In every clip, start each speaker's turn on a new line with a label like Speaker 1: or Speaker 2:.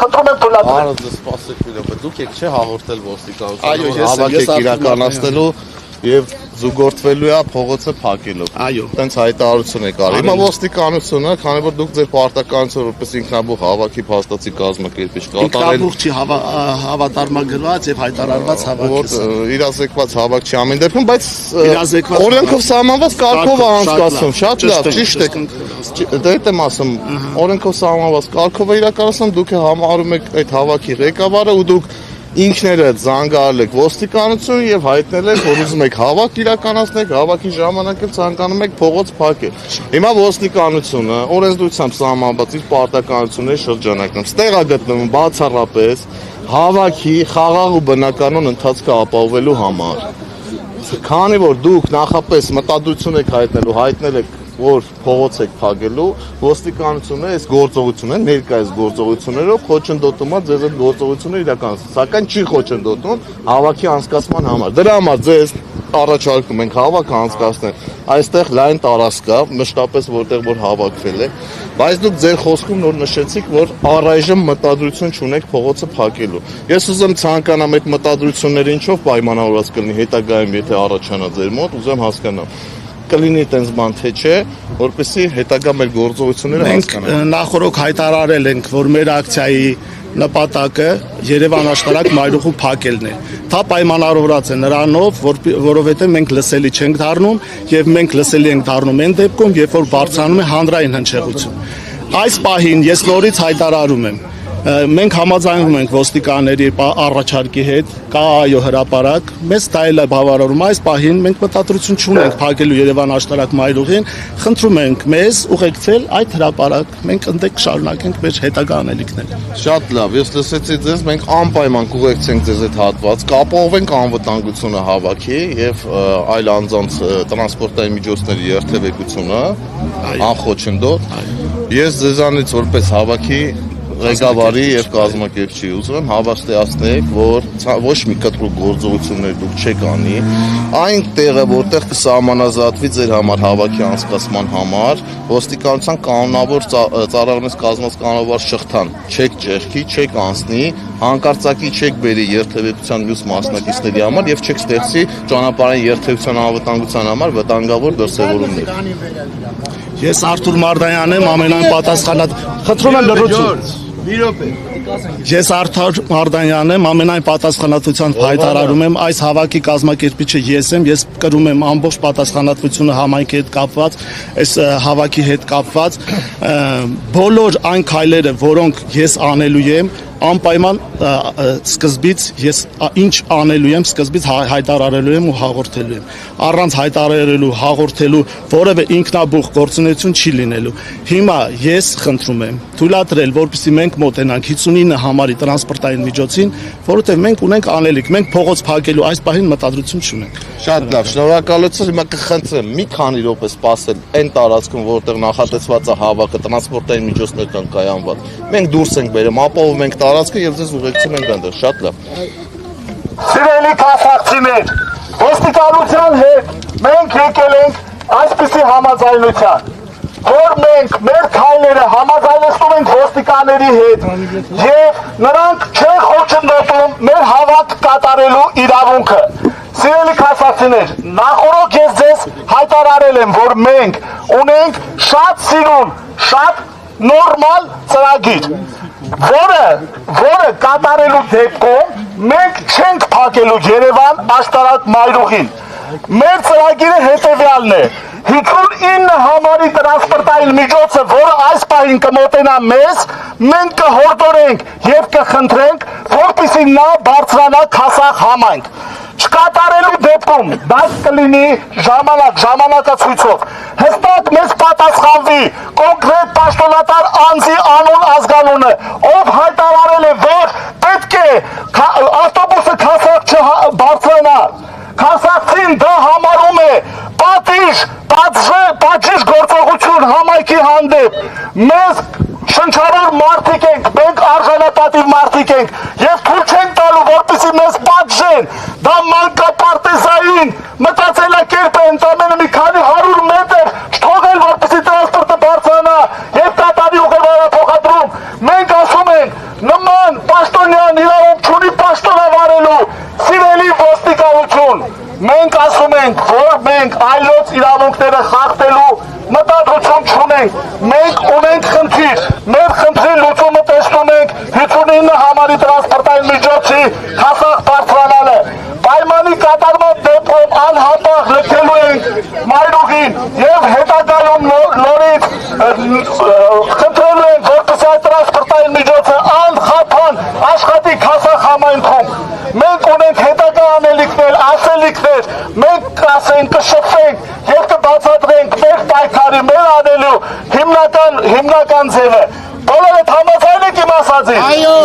Speaker 1: խնդրում եմ թույլատրել։
Speaker 2: Արդ սպասեք մի րոպե, դուք եք չէ հաղորդել ոստիկանությանը,
Speaker 3: Այո, ես
Speaker 2: հավաքեք իրականացնելու եւ զուգորդվելու է փողոցը փակելով։
Speaker 3: Այո։
Speaker 2: Տենց հայտարարություն եք արել։ Հիմա ոստիկանությունը, քանի որ դուք ձեր պարտականությունը որպես ինքնաբուխ հավաքի փաստացի կազմակերպիչ կատարել։
Speaker 3: Ինքնաբուխ չի հավատարմագրված եւ հայտարարված հավաք։
Speaker 2: Իրազեկված հավաք չի ամեն դեպքում, բայց
Speaker 3: Իրազեկված
Speaker 2: օրենքով սահմանված կարգով է անցկացվում, շատ լավ, ճիշտ եք։ Դա եմ ասում, օրենքով սահմանված կարգով է իրականացնում, դուք համարում եք այդ հավաքի ղեկավարը ու դուք ինքներդ զանգահարել եք ոստիկանություն եւ հայտնել եք, որ ուզում եք հավաք իրականացնել, հավաքի ժամանակ էլ ցանկանում եք փողոց փակել։ Հիմա ոստիկանությունը օրենսդրությամբ սահմանված իր պարտականությունների շրջանակում ստեղ է գտնվում բացառապես հավաքի խաղաղ ու բնականon ընթացքը ապահովելու համար։ Քանի որ դուք նախապես մտադրություն եք հայտնել եք որ փողոց եք փակելու, ոստիկանությունը այս գործողությունը, ներկայիս գործողություններով խոչընդոտում է ձեզ այդ գործողությունը իրականացնել, սակայն չի խոչընդոտում հավաքի անցկացման համար։ Դրա համար ձեզ առաջարկում ենք հավաքը անցկացնել այստեղ լայն տարածք կա, մշտապես որտեղ որ հավաքվել է, բայց դուք ձեր խոսքում նոր նշեցիք, որ առայժմ մտադրություն չունեք փողոցը փակելու։ Ես ուզում ցանկանամ այդ մտադրությունները ինչով պայմանավորված կլինի հետագայում, եթե առաջանա ձեր մոտ, ուզում հասկանամ կլինի տենց բան թե չէ, որպեսզի հետագա մեր գործողությունները հասկանանք։
Speaker 3: Մենք նախորդ հայտարարել ենք, որ մեր ակցիայի նպատակը Երևան աշտարակ մայրուղու փակելն է։ Դա պայմանավորված է նրանով, որովհետև մենք լսելի չենք դառնում եւ մենք լսելի ենք դառնում այն դեպքում, երբ որ բարձրանում է հանրային հնչեղություն։ Այս պահին ես նորից հայտարարում եմ, մենք համաձայնվում ենք ոստիկանների առաջարկի հետ, կա այո հրապարակ, մեզ դա էլ է բավարարում, այս պահին մենք մտադրություն չունենք փակելու Երևան աշտարակ մայրուղին, խնդրում ենք մեզ ուղեկցել այդ հրապարակ, մենք ընդդեմ կշարունակենք մեր հետագա անելիքները։
Speaker 2: Շատ լավ, ես լսեցի ձեզ, մենք անպայման կուղեկցենք ձեզ այդ հատված, կապահովենք անվտանգությունը հավաքի եւ այլ անձանց տրանսպորտային միջոցների երթևեկությունը, անխոչնդոտ։ Ես ձեզանից որպես հավաքի ղեկավարի եւ կազմակերպչի ուզում եմ հավաստիացնեք, որ ոչ մի կտրուկ գործողություններ դուք չեք անի, այն տեղը, որտեղ կսահմանազատվի ձեր համար հավաքի անցկացման համար, ոստիկանության կանոնավոր ծառայությունից կազմված կանոնավոր շղթան չեք ճեղքի, չեք անցնի, հանկարծակի չեք բերի երթևեկության մյուս մասնակիցների համար եւ չեք ստեղծի ճանապարհային երթևեկության անվտանգության համար վտանգավոր դրսևորումներ։
Speaker 3: Ես Արթուր Մարդանյանն եմ, ամենայն պատասխանատ։ Խնդրում եմ լրություն։ Ես Արթուր Մարդանյանն եմ, ամենայն պատասխանատվությամբ հայտարարում եմ, այս հավաքի կազմակերպիչը ես եմ, ես կրում եմ ամբողջ պատասխանատվությունը համայնքի հետ կապված, այս հավաքի հետ կապված, բոլոր այն քայլերը, որոնք ես անելու եմ, անպայման սկզբից ես ինչ անելու եմ, սկզբից հայտարարելու եմ ու հաղորդելու եմ։ Առանց հայտարարելու, հաղորդելու որևէ ինքնաբուխ գործունեություն չի լինելու։ Հիմա ես խնդրում եմ թույլատրել, որպեսզի մենք մոտենանք 59 համարի տրանսպորտային միջոցին, որովհետև մենք ունենք անելիք, մենք փողոց փակելու այս պահին մտադրություն չունենք։
Speaker 2: Շատ լավ, շնորհակալություն, հիմա կխնդրեմ մի քանի րոպե սպասել այն տարածքում, որտեղ նախատեսված է հավաքը տրանսպորտային միջոցներ կան կայանված։ Մենք դուրս ենք բերում, ապահովում ենք տարածքը եւ ձեզ ուղեկցում ենք այնտեղ։ Շատ լավ։
Speaker 1: Սիրելի քաղաքացիներ, ոստիկանության հետ մենք եկել ենք այսպիսի համաձայնության, որ մենք մեր քայլերը համաձայնեցնում ենք ոստիկանների հետ եւ նրանք չեն խոչընդոտում մեր հավաք կատարելու իրավունքը։ Սիրելի քաղաքացիներ, նախորդ ես ձեզ հայտարարել եմ, որ մենք ունենք շատ սիրուն, շատ նորմալ ծրագիր, որը կատարելու դեպքում մենք չենք փակելու Երևան աշտարակ մայրուղին։ Մեր ծրագիրը հետևյալն է. 59 համարի տրանսպորտային միջոցը, որը այս պահին կմոտենա մեզ, մենք կհորդորենք եւ կխնդրենք, որպեսզի նա բարձրանա Քասախ համայնք։ Չկատարելու դեպքում դա կլինի ժամանակացույցով։ Հստակ մեզ պատասխանվի կոնկրետ պաշտոնատար անձի անուն ազգանունը, ով հայտարարել է, որ պետք է ավտոբուսը Քասախ չբարձրանա։ Քասախցին դա համարում է պատժիժ գործողություն համայնքի հանդեպ։ Մեզ շնչավոր մարդիկ ենք, մենք արժանապատիվ մարդիկ ենք եւ թույլ չենք տալու, որպեսզի մեզ պատժեն։ Դա մանկապարտեզային մտածելակերպ է, ընդամենը մի քանի 100 մետր չթողել, որպեսզի տրանսպորտը բարձրանա եւ կատարի ուղևորափոխադրում։ Մենք ասում ենք, նման Պաշտոնյան իրավունք չունի պաշտոնավարելու, սիրելի ոստիկանություն, մենք ասում ենք, որ մենք այլոց իրավունքները խախտելու մտադրություն չունենք, մենք ունենք խնդիր, մեր խնդրի լուծումը տեսնում ենք 59 համարի տրանսպորտային միջոցի հասարակ բարձրանալը, պայմանի կատարման դեպքում անհապաղ լքելու ենք մայրուղին և հետագայում նորից խնդրելու ենք, որպեսզի այդ տրանսպորտային միջոցը անխափան աշխատի հասարակ համայնքում, մենք ունենք հետագա անելիքներ, ասելիքներ, մենք կասենք, կշփվենք և կբացատրենք մեր պայքարի, մեր անելու հիմնական ձևը։ Բոլորդ համաձայն եք իմ ասածին։
Speaker 4: Այո։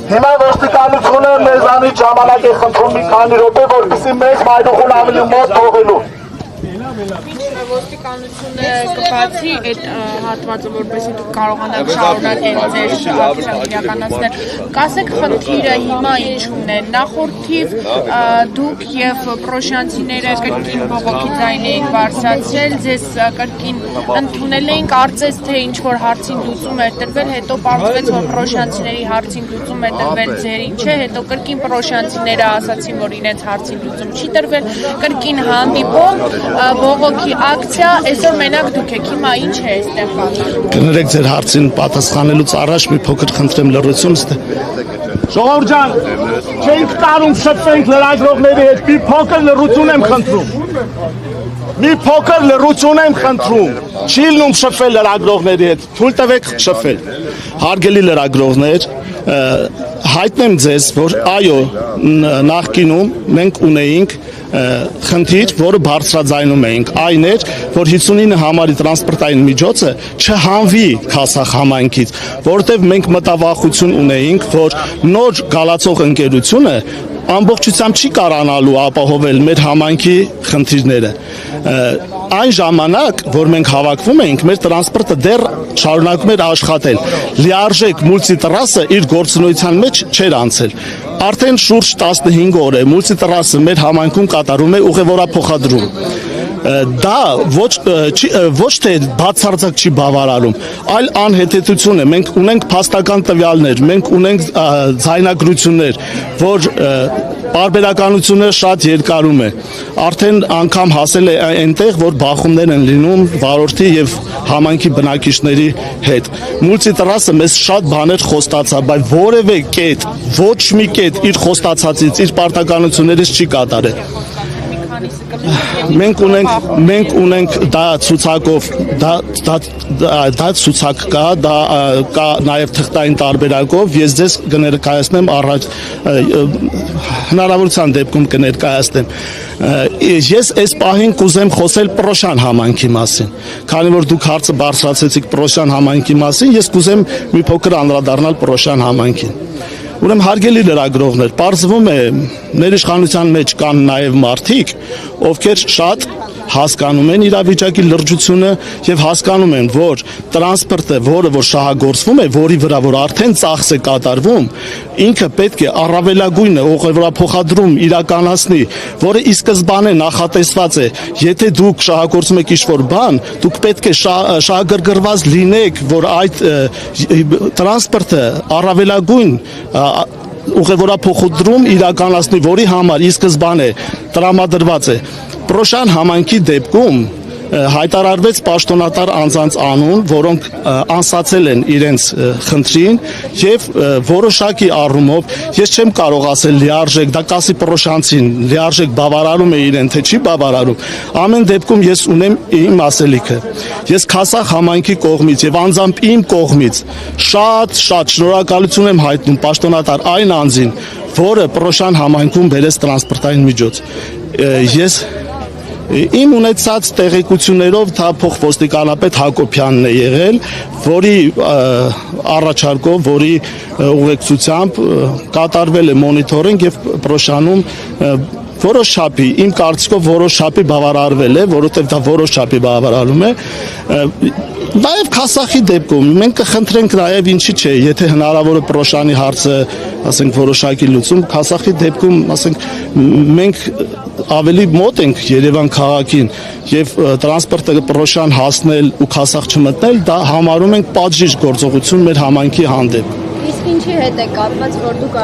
Speaker 1: Հիմա ոստիկանությունը մեզանից ժամանակ է խնդրում մի քանի րոպե, որպեսզի մեզ մայրուղուն ավելի մոտ թողելու։
Speaker 5: Ոստիկանությունը կբացի այդ հատվածը, որպեսզի դուք կարողանաք շարունակել ձեր իրականացնել, կասեք խնդիրը հիմա ինչու՞մն է։ Նախորդիվ դուք եւ պրոշյանցիները կրկին բողոքի ձայն էիք բարձրացրել, ձեզ կրկին ընդունել էին, կարծես թե ինչ որ հարցին լուծում էր տրվել, հետո պարզվեց, որ պրոշյանցիների հարցին լուծում է տրվել ձերին, չէ, հետո կրկին պրոշյանցիները ասացին, որ իրենց հարցին լուծում չի տրվել, կրկին հանդիպում բողոքի ակցիա, այսօր մենակ դուք եք, հիմա ինչ է այստեղ պատահում։
Speaker 3: Կներեք ձեր հարցին պատասխանելուց առաջ մի փոքր խնդրեմ լրություն ստե։
Speaker 1: Ժողովուրդ ջան, չենք կարում շփվենք լրագրողների հետ, մի փոքր լրություն եմ խնդրում։ Մի փոքր լրություն եմ խնդրում։ Չի լինում շփվել լրագրողների հետ, թույլ տվեք շփվել։
Speaker 3: Հարգելի լրագրողներ, հայտնեմ ձեզ, որ այո, նախկինում մենք ունեինք խնդիր, որը բարձրաձայնում էինք, այն էր, որ 59 համարի տրանսպորտային միջոցը չհանվի Քասախ համայնքից, որովհետև մենք մտավախություն ունեինք, որ նոր գալացող ընկերությունը ամբողջությամբ չի կարողանալու ապահովել մեր համայնքի խնդիրները։ Այն ժամանակ, որ մենք հավաքվում էինք, մեր տրանսպորտը դեռ շարունակում էր աշխատել։ Լիարժեք մուլտիտրասը իր գործունեության մեջ չէր անցել։ Արդեն շուրջ 15 օր է մուլտիտրասը մեր համայնքում կատարում է ուղևորափոխադրում։ Դա ոչ թե բացարձակ չի բավարարում, այլ անհետեցություն է։ Մենք ունենք փաստական տվյալներ, մենք ունենք ձայնագրություններ, որ պարբերականությունը շատ երկարում է։ Արդեն անգամ հասել է այնտեղ, որ բախումներ են լինում վարորդի եւ համայնքի բնակիչների հետ։ Մուլտիտրասը մեզ շատ բաներ խոստացավ, բայց որևէ կետ, ոչ մի կետ իր խոստացածից, իր պարտականություններից չի կատարել։ Մենք ունենք դա ցուցակով, դա ցուցակ կա, դա կա նաև թղթային տարբերակով, ես ձեզ կներկայացնեմ առաջ հնարավորության դեպքում կներկայացնեմ։ Ես այս պահին կուզեմ խոսել Պրոշյան համայնքի մասին, քանի որ դուք հարցը բարձրացրեցիք Պրոշյան համայնքի մասին, ես կուզեմ մի փոքր անդրադառնալ Պրոշյան համայնքին։ Ուրեմն հարգելի լրագրողներ, պարզվում է մեր իշխանության մեջ կան նաև մարդիկ, ովքեր շատ հասկանում են իրավիճակի լրջությունը եւ հասկանում են, որ տրանսպորտը, որը որ շահագործվում է, որի վրա որ արդեն ծախս է կատարվում, ինքը պետք է առավելագույնը ուղևորափոխադրում իրականացնի, որը ի սկզբանե նախատեսված է, եթե դուք շահագործում եք ինչ-որ բան, դուք պետք է շահագրգռված լինեք, որ այդ տրանսպորտը առավելագույն ուղևորափոխադրում իրականացնի, որի համար ի սկզբանե տրամադրված է։ Պրոշյան համայնքի դեպքում հայտարարվեց պաշտոնատար անձանց անուն, որոնք անսացել են իրենց խնդրին եւ որոշակի առումով ես չեմ կարող ասել լիարժեք, դա կասի Պրոշյանցին, լիարժեք բավարարում է իրեն, թե չի բավարարում։ Ամեն դեպքում ես ունեմ իմ ասելիքը։ Ես Քասախ համայնքի կողմից եւ անձամբ իմ կողմից շատ շնորհակալություն եմ հայտնում պաշտոնատար այն անձին, որը Պրոշյան համայնքում բերեց տրանսպորտային միջոց։ Ես իմ ունեցած տեղեկություններով դա փոխոստիկանապետ Հակոբյանն է եղել, որի առաջարկով, որի ուղեկցությամբ կատարվել է մոնիթորինգ եւ Պրոշյանում որոշ չափի, իմ կարծիքով որոշ չափի բավարարվել է, որովհետև դա որոշ չափի բավարարում է։ Նաև Քասախի դեպքում մենք կխնդրենք նաև ինչի՞ չէ, եթե հնարավոր է Պրոշյանի հարցը, ասենք որոշակի լուծում, Քասախի դեպքում, ասենք մենք ավելի մոտ ենք Երևան քաղաքին եւ տրանսպորտը պրոշան հասնել ու քասախ չմտնել, դա համարում ենք պատժիժ գործողություն մեր համայնքի հանդեպ։
Speaker 4: Իսկ ինչի հետ է կապված, որ դուք